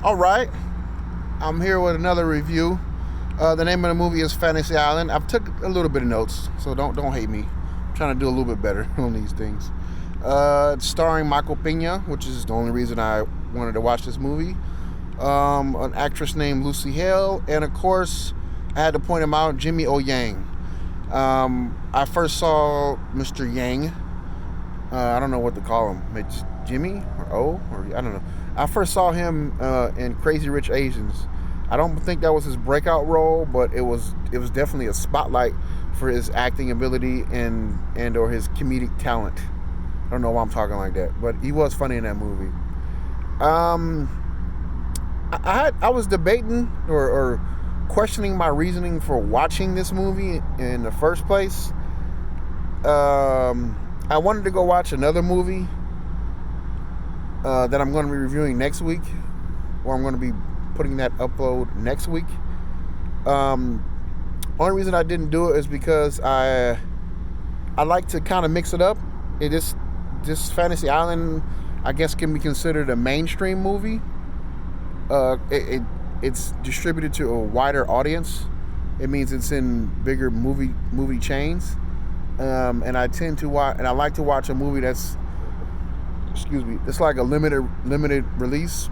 All right, I'm here with another review. The name of the movie is Fantasy Island. I've took a little bit of notes, so don't hate me. I'm trying to do a little bit better on these things. It's starring Michael Pena, which is the only reason I wanted to watch this movie. An actress named Lucy Hale, and of course, I had to point him out, Jimmy O Yang. I first saw Mr. Yang. I don't know what to call him. It's Jimmy or O or I don't know. I first saw him in Crazy Rich Asians. I don't think that was his breakout role, but it was definitely a spotlight for his acting ability and or his comedic talent. I don't know why I'm talking like that, but he was funny in that movie. Um, I was debating or questioning my reasoning for watching this movie in the first place. I wanted to go watch another movie that I'm going to be reviewing next week, or I'm going to be putting that upload next week. Only reason I didn't do it is because I like to kind of mix it up. This Fantasy Island, I guess, can be considered a mainstream movie. It's distributed to a wider audience. It means it's in bigger movie chains. And I tend to watch, and I like to watch a movie that's, it's like a limited release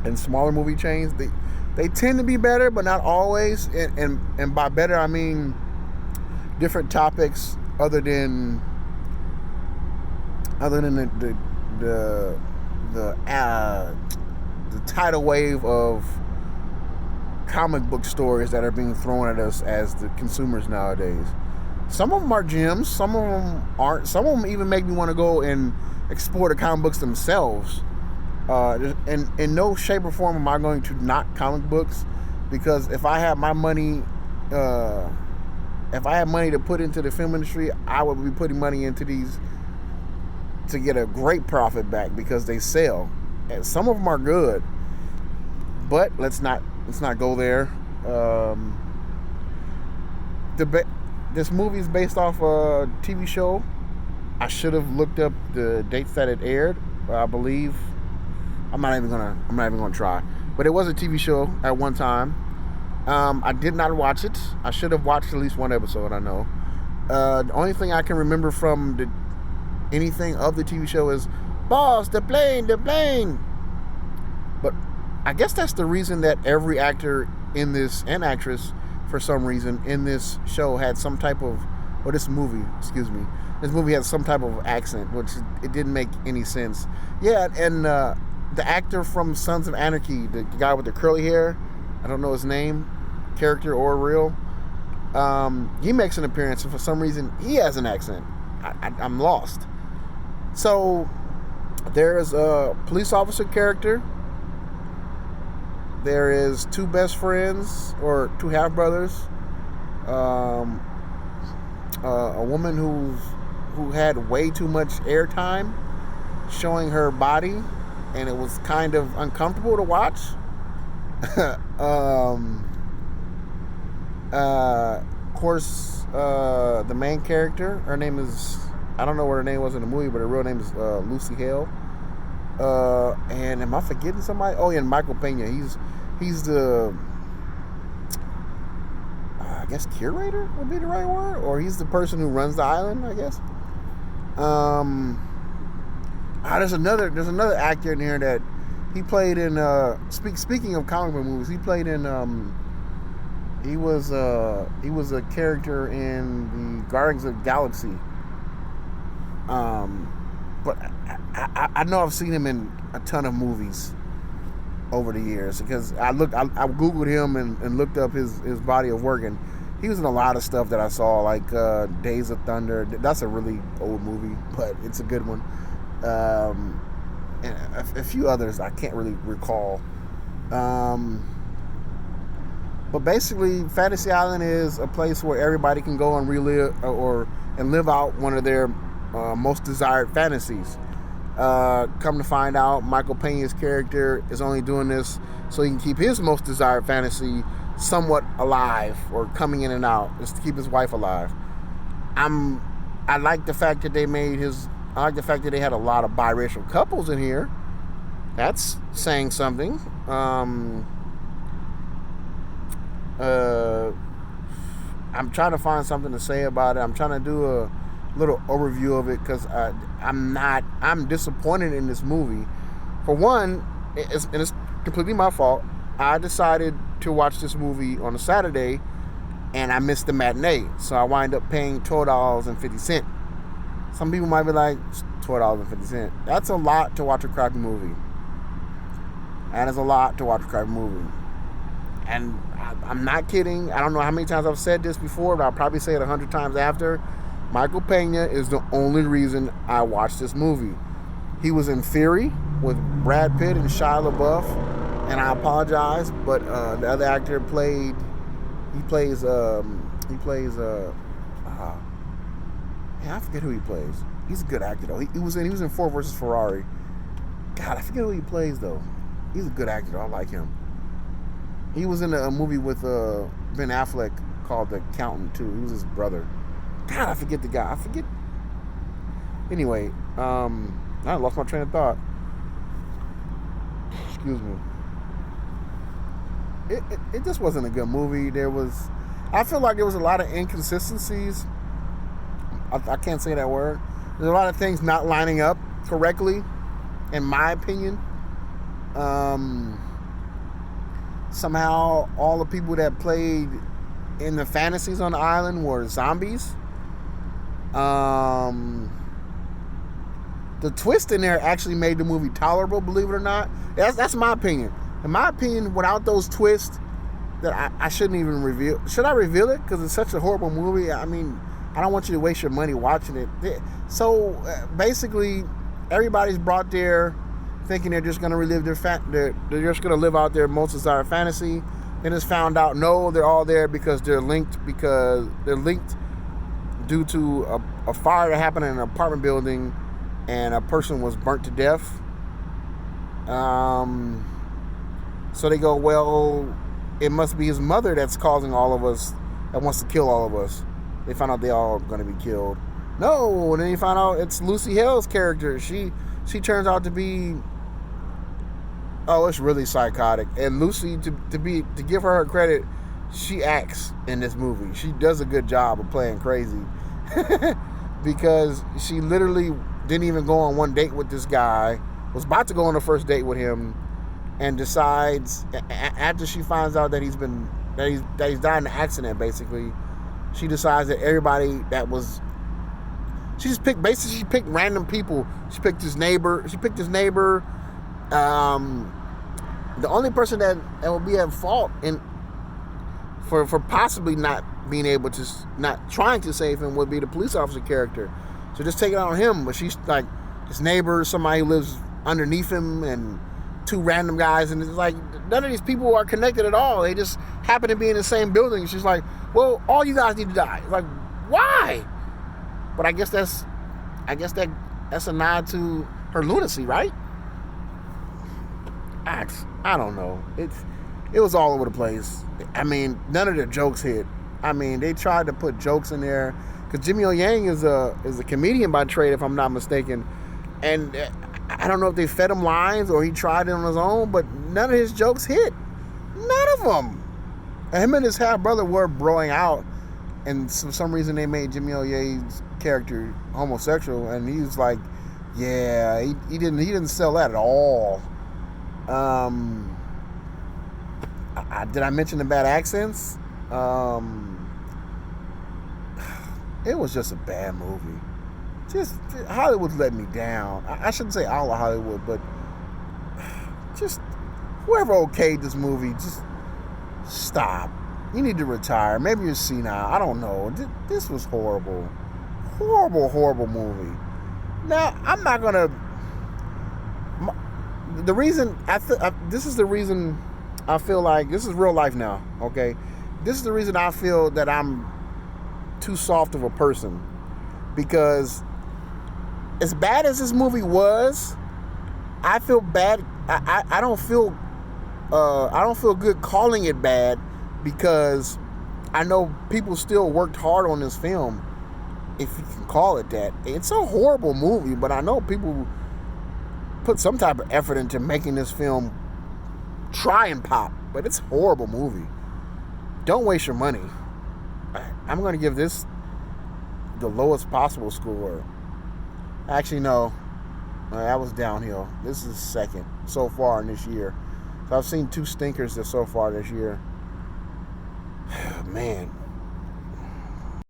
and smaller movie chains. They tend to be better, but not always. And by better I mean different topics other than the tidal wave of comic book stories that are being thrown at us as the consumers nowadays. Some of them are gems, some of them aren't. Some of them even make me want to go and explore the comic books themselves. And in no shape or form am I going to knock comic books, because if I had my money, if I had money to put into the film industry, I would be putting money into these to get a great profit back, because they sell, and some of them are good. But let's not go there. This movie is based off a TV show. I should have looked up the dates that it aired. I believe I'm not even gonna try. But it was a TV show at one time. I did not watch it. I should have watched at least one episode. I know. The only thing I can remember from anything of the TV show is "Boss, the plane, the plane." But I guess that's the reason that every actor in this and actress, for some reason, in this show had some type of, or this movie had some type of accent, which it didn't make any sense. Yeah, and the actor from Sons of Anarchy, the guy with the curly hair, I don't know his name, character or real, he makes an appearance, and for some reason he has an accent. I'm lost. So there's a police officer character. There is two best friends, or two half brothers. A woman who had way too much airtime showing her body, and it was kind of uncomfortable to watch. Of course, the main character, her name is, I don't know what her name was in the movie, but her real name is Lucy Hale. And am I forgetting somebody? Oh yeah, and Michael Pena. He's the, I guess, curator would be the right word, or he's the person who runs the island, I guess. There's another actor in here that he played in. Speaking of comic book movies, he played in. He was a character in the Guardians of the Galaxy. But I know I've seen him in a ton of movies over the years, because I googled him and looked up his body of work, and he was in a lot of stuff that I saw, like Days of Thunder. That's a really old movie, but it's a good one. And a few others I can't really recall. But basically, Fantasy Island is a place where everybody can go and relive and live out one of their most desired fantasies. Come to find out, Michael Pena's character is only doing this so he can keep his most desired fantasy somewhat alive, or coming in and out, just to keep his wife alive. I like the fact that they had a lot of biracial couples in here. That's saying something. Um, uh, I'm trying to find something to say about it. I'm trying to do a little overview of it because I'm disappointed in this movie. For one, it's completely my fault. I decided to watch this movie on a Saturday, and I missed the matinee, so I wind up paying $12.50. Some people might be like, $12.50. That's a lot to watch a crappy movie. That is a lot to watch a crappy movie. And I'm not kidding. I don't know how many times I've said this before, but I'll probably say it 100 times after. Michael Pena is the only reason I watched this movie. He was in Fury with Brad Pitt and Shia LaBeouf, and I apologize, but the other actor plays I forget who he plays. He's a good actor though. He was in Ford versus Ferrari. God, I forget who he plays though. He's a good actor though. I like him. He was in a movie with Ben Affleck called The Accountant too. He was his brother. God, I forget the guy. I forget. Anyway, I lost my train of thought. Excuse me. It just wasn't a good movie. I feel like there was a lot of inconsistencies. I can't say that word. There's a lot of things not lining up correctly, in my opinion. Somehow all the people that played in the fantasies on the island were zombies. The twist in there actually made the movie tolerable, believe it or not. That's my opinion. In my opinion, without those twists, that I shouldn't even reveal. Should I reveal it? Because it's such a horrible movie. I mean, I don't want you to waste your money watching it. So basically, everybody's brought there thinking they're just going to relive they're just going to live out their most desired fantasy. Then it's found out, no, they're all there because they're linked due to a fire that happened in an apartment building and a person was burnt to death. So they go, well, it must be his mother that's causing all of us, that wants to kill all of us. They find out they all going to be killed. No, and then you find out it's Lucy Hale's character. She turns out to be, it's really psychotic. And Lucy, to give her credit, she acts in this movie. She does a good job of playing crazy. Because she literally didn't even go on one date with this guy, was about to go on a first date with him, and decides, after she finds out that he's died in an accident, basically, she decides that everybody that was, she picked random people. She picked his neighbor. The only person that would be at fault for possibly not being able to, not trying to save him, would be the police officer character. So just take it on him. But she's like, his neighbor, somebody who lives underneath him, and two random guys, and it's like none of these people are connected at all. They just happen to be in the same building. She's like, well, all you guys need to die. It's like, why? But I guess that's a nod to her lunacy, right? I don't know. It was all over the place. I mean, none of the jokes hit. I mean, they tried to put jokes in there because Jimmy O Yang is a comedian by trade, if I'm not mistaken, and I don't know if they fed him lines or he tried it on his own, but none of his jokes hit. None of them. And him and his half brother were broing out, and for some reason they made Jimmy O Yang's character homosexual, and he was like, yeah, he didn't sell that at all. Did I mention the bad accents? It was just a bad movie. Just Hollywood's letting me down. I shouldn't say all of Hollywood, but just whoever okayed this movie, just stop. You need to retire. Maybe you're senile. I don't know. This was horrible. Horrible movie. Now, I'm not gonna. The reason this is the reason I feel like this is real life now. Okay, this is the reason I feel that I'm too soft of a person, because as bad as this movie was, I feel bad. I don't feel good calling it bad, because I know people still worked hard on this film, if you can call it that. It's a horrible movie, but I know people put some type of effort into making this film try and pop, but it's a horrible movie. Don't waste your money. I'm going to give this the lowest possible score. Actually, no. That was downhill. This is second so far in this year. So I've seen 2 stinkers so far this year. Man,